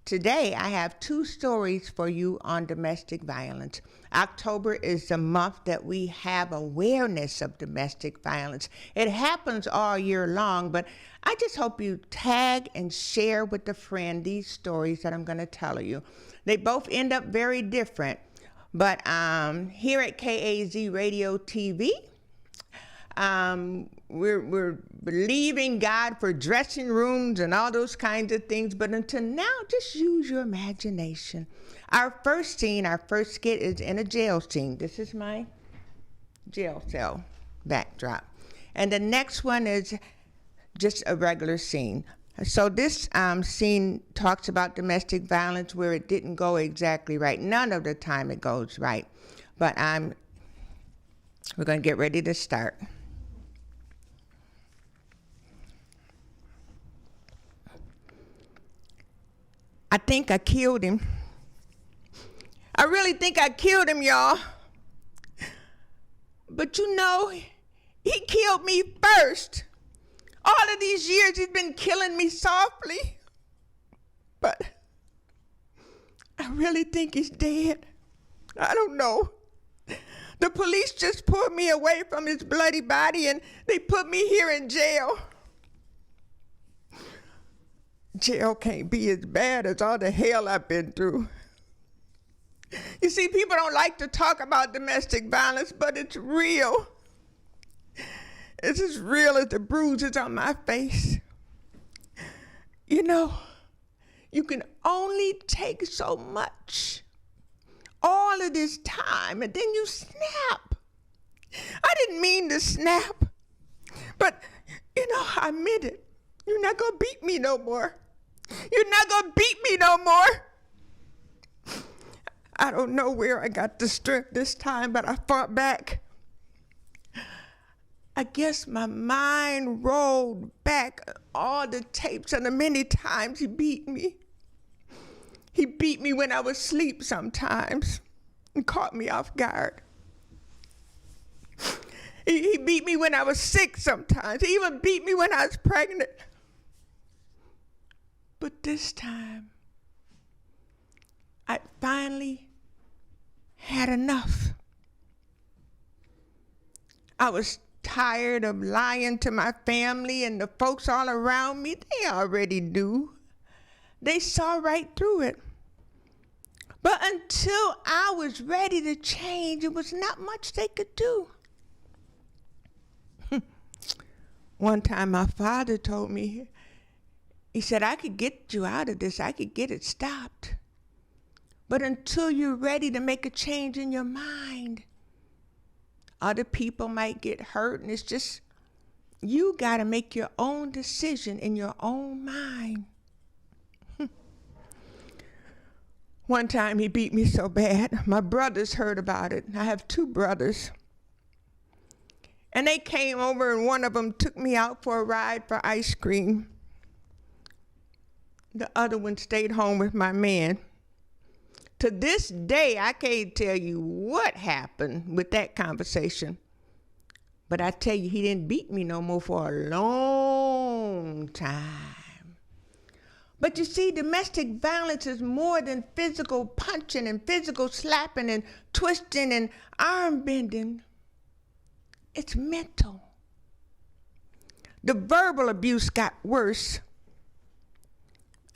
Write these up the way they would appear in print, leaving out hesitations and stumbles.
Today, I have two stories for you on domestic violence. October is the month that we have awareness of domestic violence. It happens all year long, but I just hope you tag and share with a friend these stories that I'm going to tell you. They both end up very different, but here at KAZ Radio TV, we're believing God for dressing rooms and all those kinds of things, but until now, just use your imagination. Our first skit is in a jail scene. This is my jail cell backdrop. And the next one is just a regular scene. So this scene talks about domestic violence where it didn't go exactly right. None of the time it goes right. But we're going to get ready to start. I think I killed him. I really think I killed him, y'all. But you know, he killed me first. All of these years he's been killing me softly. But I really think he's dead. I don't know. The police just pulled me away from his bloody body and they put me here in jail. Jail can't be as bad as all the hell I've been through. You see, people don't like to talk about domestic violence, but it's real. It's as real as the bruises on my face. You know, you can only take so much all of this time, and then you snap. I didn't mean to snap, but, you know, I meant it. You're not going to beat me no more. You're not going to beat me no more. I don't know where I got the strength this time, but I fought back. I guess my mind rolled back all the tapes and the many times he beat me. He beat me when I was asleep sometimes and caught me off guard. He beat me when I was sick sometimes. He even beat me when I was pregnant. But this time, I finally had enough. I was tired of lying to my family and the folks all around me. They already knew. They saw right through it. But until I was ready to change, it was not much they could do. One time my father told me, he said, I could get you out of this. I could get it stopped. But until you're ready to make a change in your mind, other people might get hurt, and it's just, you got to make your own decision in your own mind. One time he beat me so bad, my brothers heard about it. I have two brothers. And they came over, and one of them took me out for a ride for ice cream. The other one stayed home with my man. To this day, I can't tell you what happened with that conversation. But I tell you, he didn't beat me no more for a long time. But you see, domestic violence is more than physical punching and physical slapping and twisting and arm bending. It's mental. The verbal abuse got worse.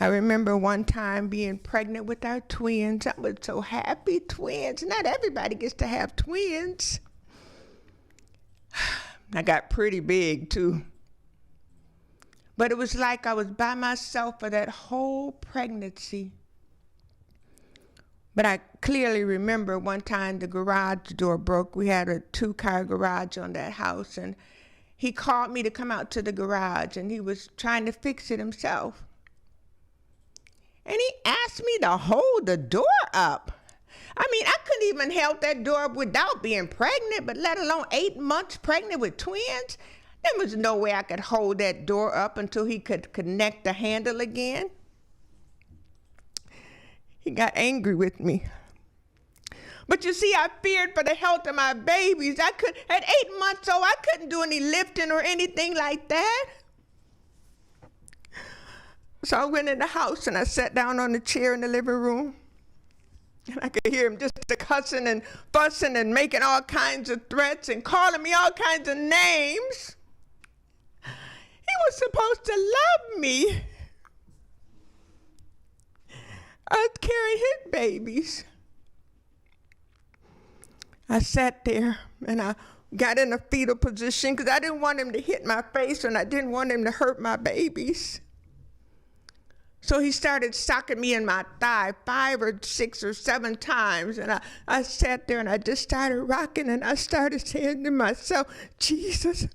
I remember one time being pregnant with our twins. I was so happy, twins. Not everybody gets to have twins. I got pretty big too. But it was like I was by myself for that whole pregnancy. But I clearly remember one time the garage door broke. We had a 2-car garage on that house, and he called me to come out to the garage, and he was trying to fix it himself. And he asked me to hold the door up. I mean, I couldn't even hold that door up without being pregnant, but let alone 8 months pregnant with twins. There was no way I could hold that door up until he could connect the handle again. He got angry with me. But you see, I feared for the health of my babies. At 8 months old, I couldn't do any lifting or anything like that. So I went in the house and I sat down on the chair in the living room. And I could hear him just cussing and fussing and making all kinds of threats and calling me all kinds of names. He was supposed to love me. I was carrying his babies. I sat there and I got in a fetal position because I didn't want him to hit my face and I didn't want him to hurt my babies. So he started socking me in my thigh 5 or 6 or 7 times. And I sat there and I just started rocking and I started saying to myself, Jesus,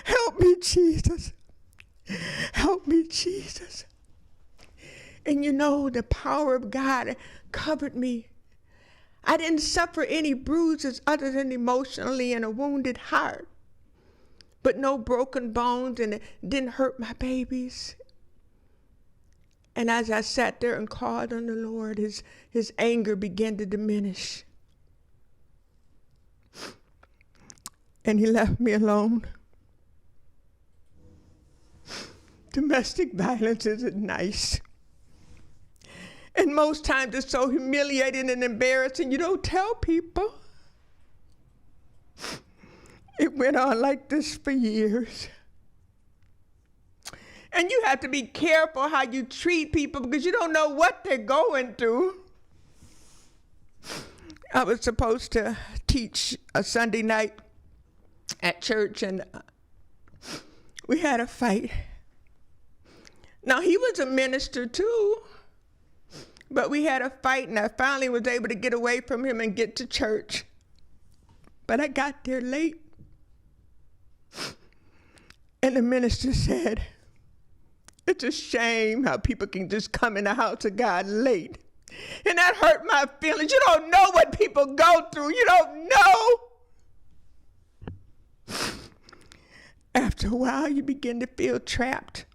help me, Jesus. Help me, Jesus. And you know, the power of God covered me. I didn't suffer any bruises other than emotionally and a wounded heart, but no broken bones, and it didn't hurt my babies. And as I sat there and called on the Lord, his anger began to diminish. And he left me alone. Domestic violence isn't nice. And most times it's so humiliating and embarrassing, you don't tell people. It went on like this for years. And you have to be careful how you treat people because you don't know what they're going through. I was supposed to teach a Sunday night at church, and we had a fight. Now, he was a minister too, but we had a fight, and I finally was able to get away from him and get to church. But I got there late, and the minister said, "It's a shame how people can just come in the house of God late." And that hurt my feelings. You don't know what people go through. You don't know. After a while, you begin to feel trapped.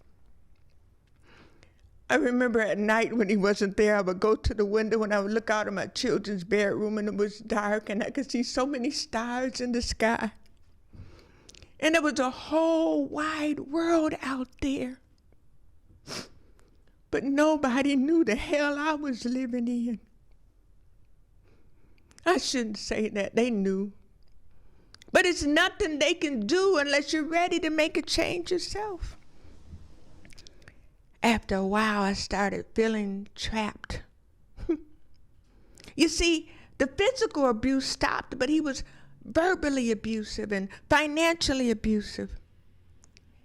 I remember at night when he wasn't there, I would go to the window and I would look out of my children's bedroom, and it was dark and I could see so many stars in the sky. And there was a whole wide world out there. But nobody knew the hell I was living in. I shouldn't say that. They knew. But it's nothing they can do unless you're ready to make a change yourself. After a while, I started feeling trapped. You see, the physical abuse stopped, but he was verbally abusive and financially abusive.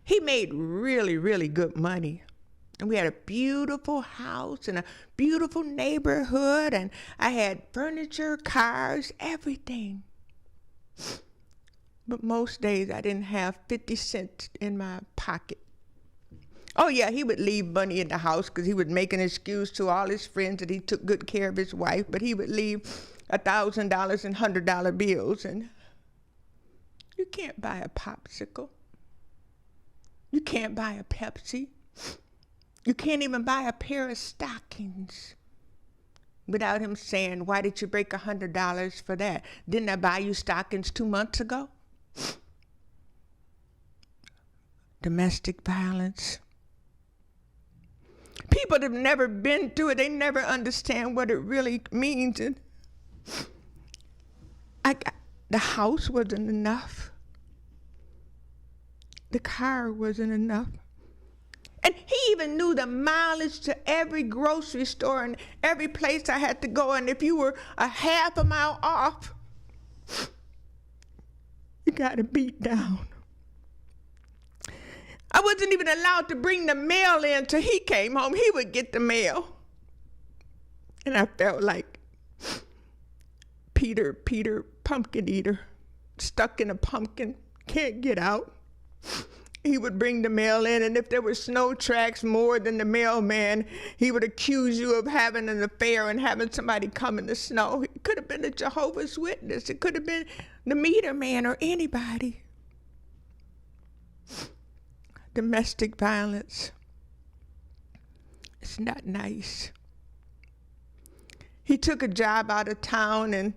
He made really, really good money. And we had a beautiful house and a beautiful neighborhood, and I had furniture, cars, everything. But most days I didn't have 50 cents in my pocket. Oh yeah, he would leave money in the house because he would make an excuse to all his friends that he took good care of his wife, but he would leave $1,000 in $100 bills, and you can't buy a popsicle. You can't buy a Pepsi. You can't even buy a pair of stockings without him saying, "Why did you break $100 for that? Didn't I buy you stockings 2 months ago?" Domestic violence. People that have never been through it, they never understand what it really means. And the house wasn't enough. The car wasn't enough. And he even knew the mileage to every grocery store and every place I had to go. And if you were a half a mile off, you got a beat down. I wasn't even allowed to bring the mail in till he came home. He would get the mail. And I felt like Peter, pumpkin eater, stuck in a pumpkin, can't get out. He would bring the mail in, and if there were snow tracks more than the mailman, he would accuse you of having an affair and having somebody come in the snow. It could have been a Jehovah's Witness. It could have been the meter man or anybody. Domestic violence. It's not nice. He took a job out of town, and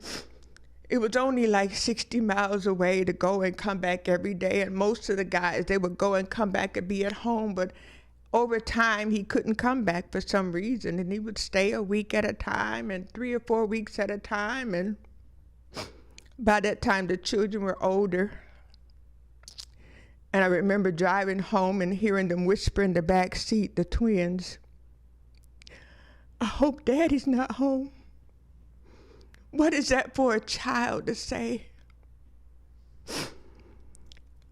it was only like 60 miles away to go and come back every day. And most of the guys, they would go and come back and be at home. But over time, he couldn't come back for some reason, and he would stay a week at a time and 3 or 4 weeks at a time. And by that time, the children were older. And I remember driving home and hearing them whisper in the back seat, the twins, "I hope Daddy's not home." What is that for a child to say?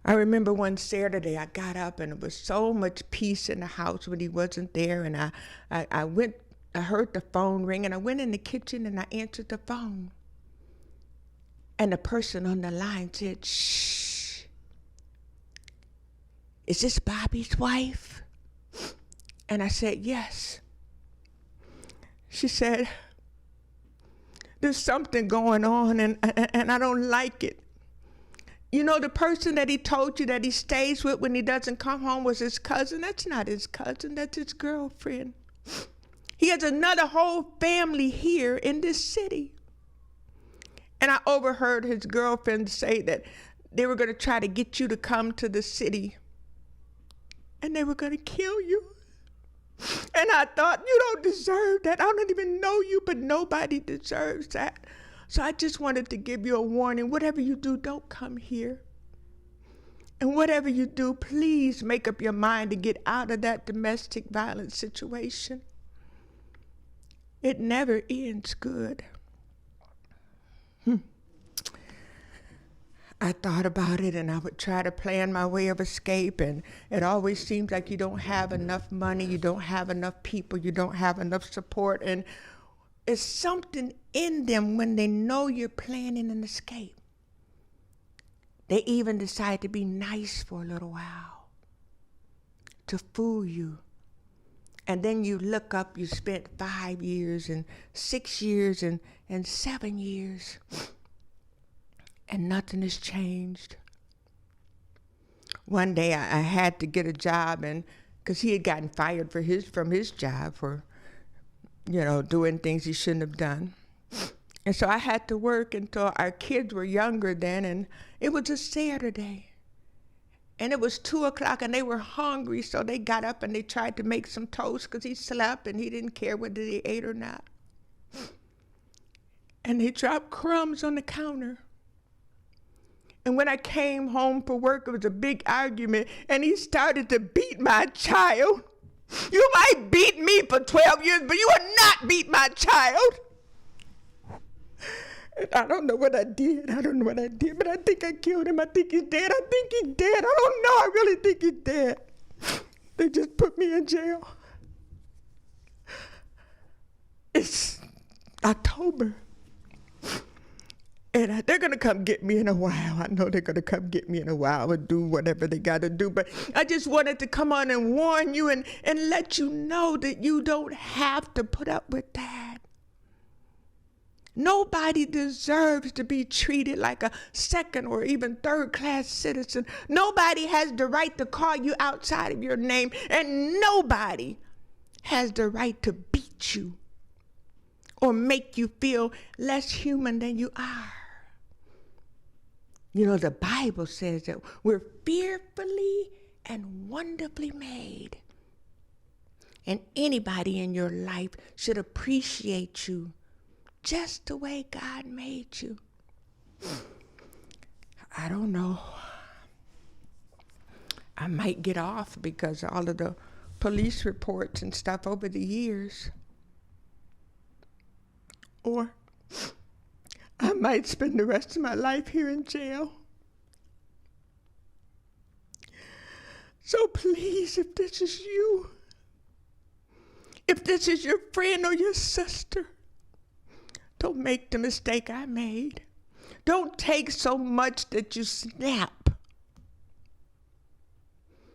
I remember one Saturday I got up and there was so much peace in the house when he wasn't there, and I heard the phone ring, and I went in the kitchen and I answered the phone. And the person on the line said, "Shh, is this Bobby's wife?" And I said, "Yes." She said, "There's something going on and I don't like it. You know, the person that he told you that he stays with when he doesn't come home was his cousin. That's not his cousin, that's his girlfriend. He has another whole family here in this city." And I overheard his girlfriend say that they were going to try to get you to come to the city and they were going to kill you. And I thought, you don't deserve that. I don't even know you, but nobody deserves that. So I just wanted to give you a warning. Whatever you do, don't come here. And whatever you do, please make up your mind to get out of that domestic violence situation. It never ends good. I thought about it, and I would try to plan my way of escape, and it always seems like you don't have enough money, you don't have enough people, you don't have enough support, and it's something in them when they know you're planning an escape. They even decide to be nice for a little while, to fool you. And then you look up, you spent 5 years and 6 years and 7 years, and nothing has changed. One day I had to get a job, and because he had gotten fired from his job for, doing things he shouldn't have done. And so I had to work until our kids were younger then, and it was a Saturday. And it was 2 o'clock, and they were hungry, so they got up and they tried to make some toast because he slept and he didn't care whether they ate or not. And they dropped crumbs on the counter. And when I came home for work, it was a big argument, and he started to beat my child. "You might beat me for 12 years, but you will not beat my child." And I don't know what I did, but I think I killed him. I think he's dead. I don't know. I really think he's dead. They just put me in jail. It's October. And they're going to come get me in a while. I know they're going to come get me in a while and do whatever they got to do. But I just wanted to come on and warn you and let you know that you don't have to put up with that. Nobody deserves to be treated like a second or even third-class citizen. Nobody has the right to call you outside of your name, and nobody has the right to beat you or make you feel less human than you are. You know, the Bible says that we're fearfully and wonderfully made. And anybody in your life should appreciate you just the way God made you. I don't know. I might get off because of all of the police reports and stuff over the years. Or I might spend the rest of my life here in jail. So please, if this is you, if this is your friend or your sister, don't make the mistake I made. Don't take so much that you snap.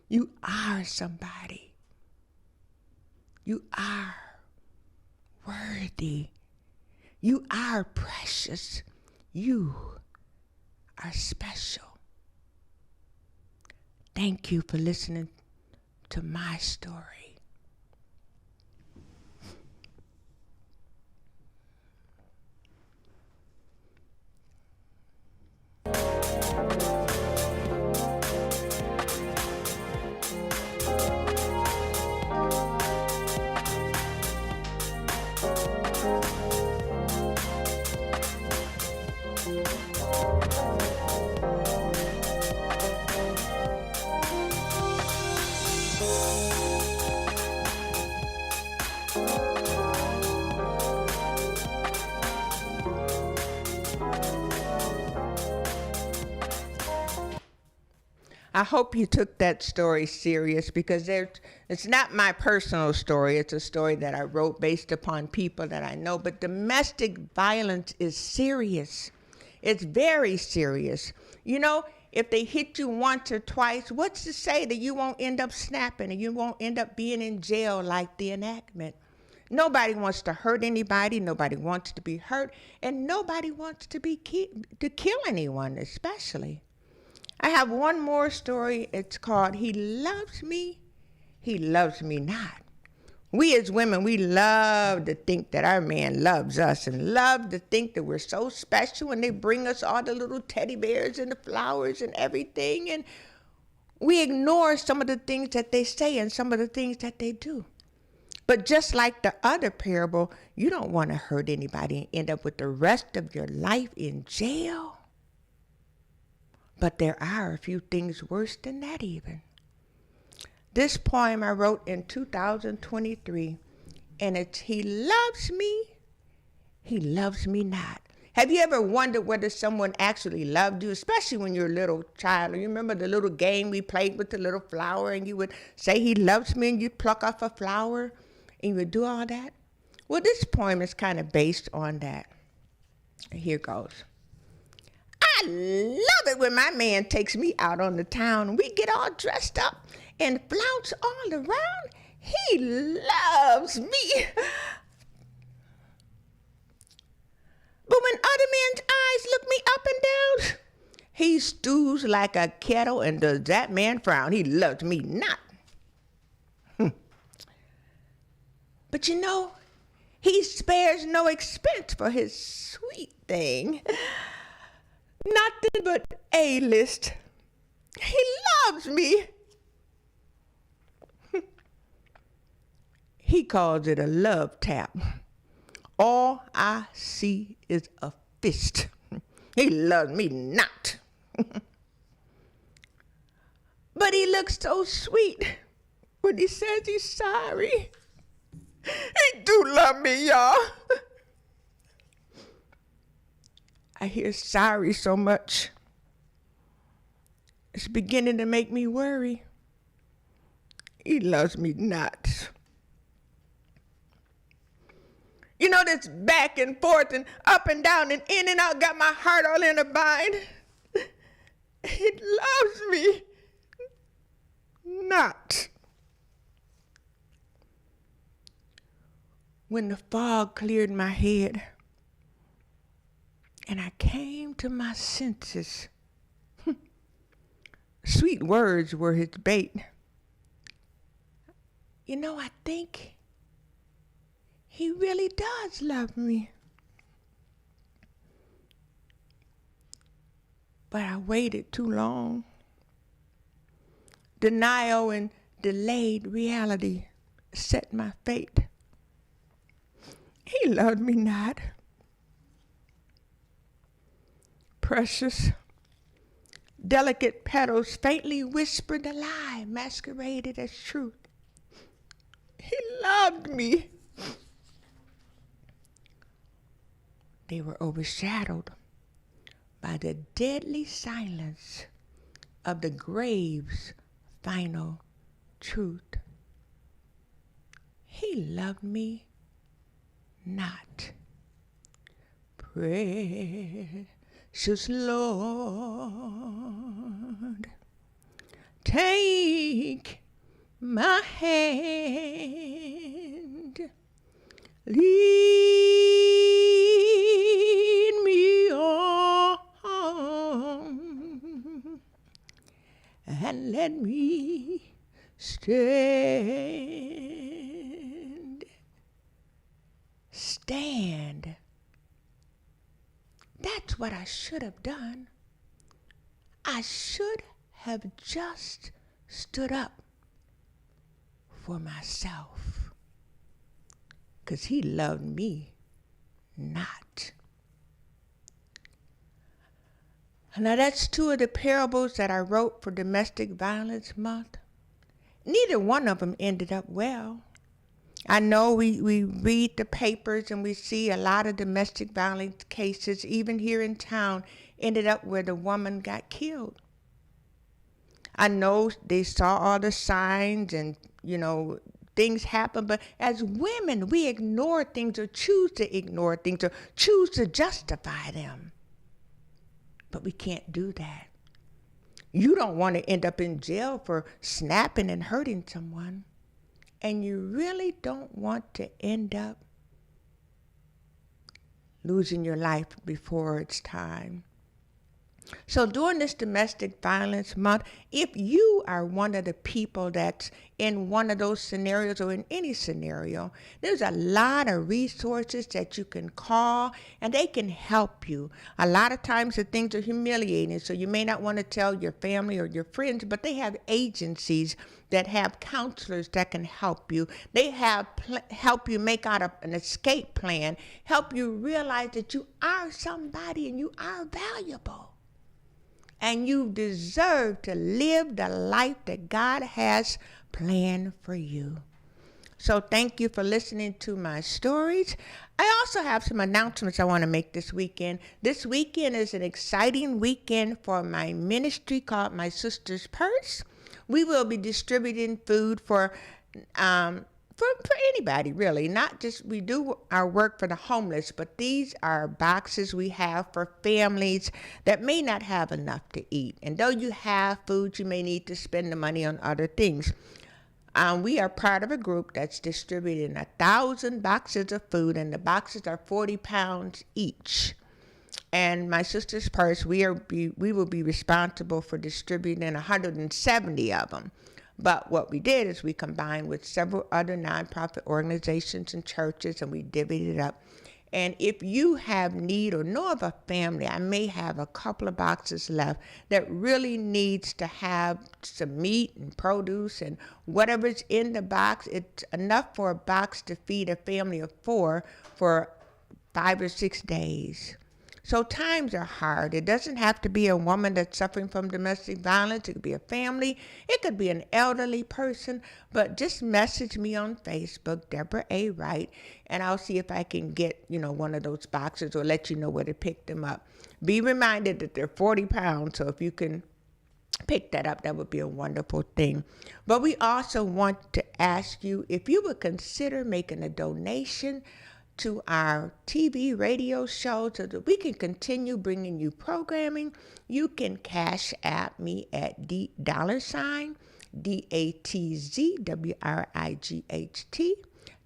You are somebody. You are worthy. You are precious. You are special. Thank you for listening to my story. I hope you took that story serious, because it's not my personal story. It's a story that I wrote based upon people that I know. But domestic violence is serious. It's very serious. You know, if they hit you once or twice, what's to say that you won't end up snapping and you won't end up being in jail like the enactment? Nobody wants to hurt anybody. Nobody wants to be hurt. And nobody wants to kill anyone, especially. I have one more story. It's called He Loves Me, He Loves Me Not. We as women, we love to think that our man loves us, and love to think that we're so special, and they bring us all the little teddy bears and the flowers and everything, and we ignore some of the things that they say and some of the things that they do. But just like the other parable, you don't want to hurt anybody and end up with the rest of your life in jail. But there are a few things worse than that even. This poem I wrote in 2023, and it's He Loves Me, He Loves Me Not. Have you ever wondered whether someone actually loved you, especially when you're a little child? You remember the little game we played with the little flower, and you would say, He loves me, and you'd pluck off a flower, and you would do all that? Well, this poem is kind of based on that. Here goes. I love it when my man takes me out on the town and we get all dressed up and flounce all around. He loves me. But when other men's eyes look me up and down, he stews like a kettle and does that man frown. He loves me not. But you know, he spares no expense for his sweet thing. Nothing but A-list. He loves me. He calls it a love tap. All I see is a fist. He loves me not. But he looks so sweet when he says he's sorry. He do love me, y'all. I hear sorry so much. It's beginning to make me worry. He loves me not. You know, this back and forth and up and down and in and out got my heart all in a bind. He loves me not. When the fog cleared my head and I came to my senses, sweet words were his bait. You know, I think he really does love me. But I waited too long. Denial and delayed reality set my fate. He loved me not. Precious, delicate petals faintly whispered a lie masqueraded as truth. He loved me. They were overshadowed by the deadly silence of the grave's final truth. He loved me not. Precious Lord, take my hand, lead me on, and let me stand. Stand. That's what I should have done. I should have just stood up for myself. 'Cause he loved me not. Now that's two of the parables that I wrote for Domestic Violence Month. Neither one of them ended up well. I know we read the papers and we see a lot of domestic violence cases, even here in town, ended up where the woman got killed. I know they saw all the signs and, things happen, but as women, we ignore things or choose to ignore things or choose to justify them. But we can't do that. You don't want to end up in jail for snapping and hurting someone. And you really don't want to end up losing your life before it's time. So during this Domestic Violence Month, if you are one of the people that's in one of those scenarios or in any scenario, there's a lot of resources that you can call and they can help you. A lot of times the things are humiliating, so you may not want to tell your family or your friends, but they have agencies that have counselors that can help you. They have help you make out an escape plan, help you realize that you are somebody and you are valuable. And you deserve to live the life that God has planned for you. So thank you for listening to my stories. I also have some announcements I want to make this weekend. This weekend is an exciting weekend for my ministry called My Sister's Purse. We will be distributing food for anybody, really. Not just, we do our work for the homeless, but these are boxes we have for families that may not have enough to eat. And though you have food, you may need to spend the money on other things. We are part of a group that's distributing 1,000 boxes of food, and the boxes are 40 pounds each. And My Sister's Purse, we will be responsible for distributing 170 of them. But what we did is we combined with several other nonprofit organizations and churches, and we divvied it up. And if you have need or know of a family, I may have a couple of boxes left that really needs to have some meat and produce and whatever's in the box. It's enough for a box to feed a family of 4 for 5 or 6 days. So times are hard. It doesn't have to be a woman that's suffering from domestic violence. It could be a family. It could be an elderly person. But just message me on Facebook, Deborah A. Wright, and I'll see if I can get, one of those boxes or let you know where to pick them up. Be reminded that they're 40 pounds, so if you can pick that up, that would be a wonderful thing. But we also want to ask you if you would consider making a donation to our TV radio show so that we can continue bringing you programming. You can cash at me at $DATZWRIGHT,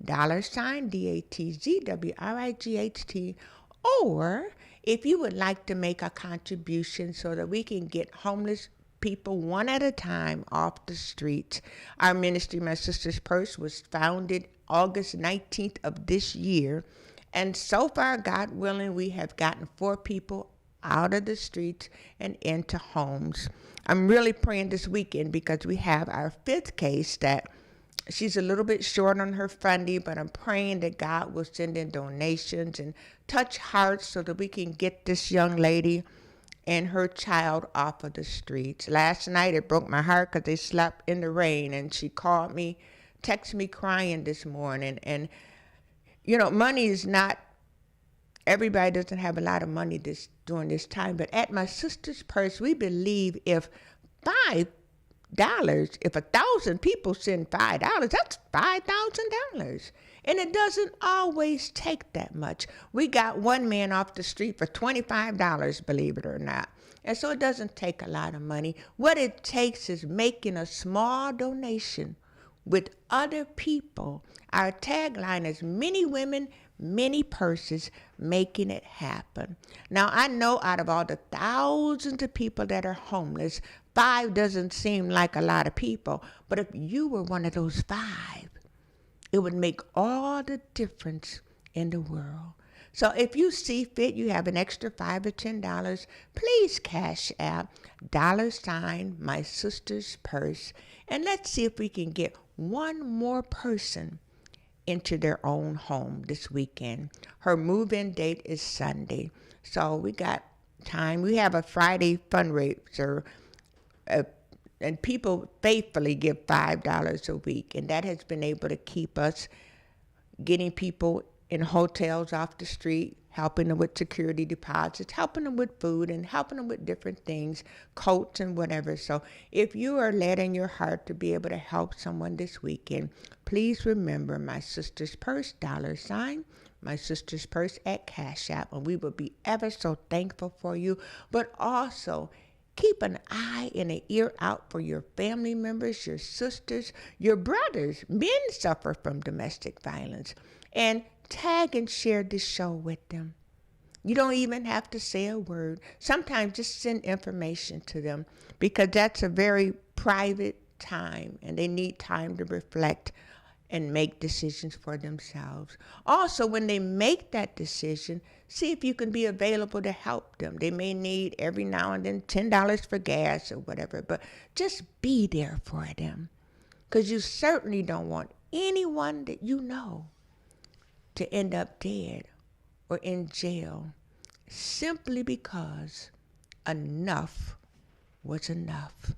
$DATZWRIGHT, or if you would like to make a contribution so that we can get homeless people one at a time off the streets. Our ministry, My Sister's Purse, was founded August 19th of this year. And so far, God willing, we have gotten 4 people out of the streets and into homes. I'm really praying this weekend because we have our 5th case that she's a little bit short on her funding, but I'm praying that God will send in donations and touch hearts so that we can get this young lady and her child off of the streets. Last night it broke my heart because they slept in the rain, and she called me, texted me crying this morning. And money is not, everybody doesn't have a lot of money during this time, but at My Sister's Purse, we believe if $1,000 people send $5, that's $5,000. And it doesn't always take that much. We got one man off the street for $25, believe it or not. And so it doesn't take a lot of money. What it takes is making a small donation with other people. Our tagline is many women, many purses, making it happen. Now, I know out of all the thousands of people that are homeless, 5 doesn't seem like a lot of people. But if you were one of those 5, it would make all the difference in the world. So if you see fit, you have an extra $5 or $10, please cash out $My Sister's Purse. And let's see if we can get one more person into their own home this weekend. Her move-in date is Sunday. So we got time. We have a Friday fundraiser, and people faithfully give $5 a week. And that has been able to keep us getting people in hotels off the street, helping them with security deposits, helping them with food, and helping them with different things, coats and whatever. So if you are led in your heart to be able to help someone this weekend, please remember My Sister's Purse, $, My Sister's Purse at Cash App, and we will be ever so thankful for you. But also, keep an eye and an ear out for your family members, your sisters, your brothers. Men suffer from domestic violence. And tag and share this show with them. You don't even have to say a word. Sometimes just send information to them, because that's a very private time and they need time to reflect and make decisions for themselves. Also, when they make that decision, see if you can be available to help them. They may need every now and then $10 for gas or whatever, but just be there for them, because you certainly don't want anyone that you know to end up dead or in jail simply because enough was enough.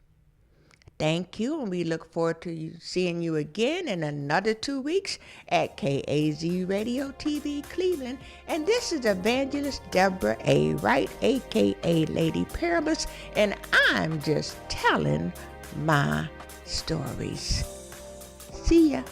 Thank you, and we look forward to seeing you again in another 2 weeks at KAZ Radio TV Cleveland. And this is Evangelist Deborah A. Wright, a.k.a. Lady Parablist, and I'm just telling my stories. See ya.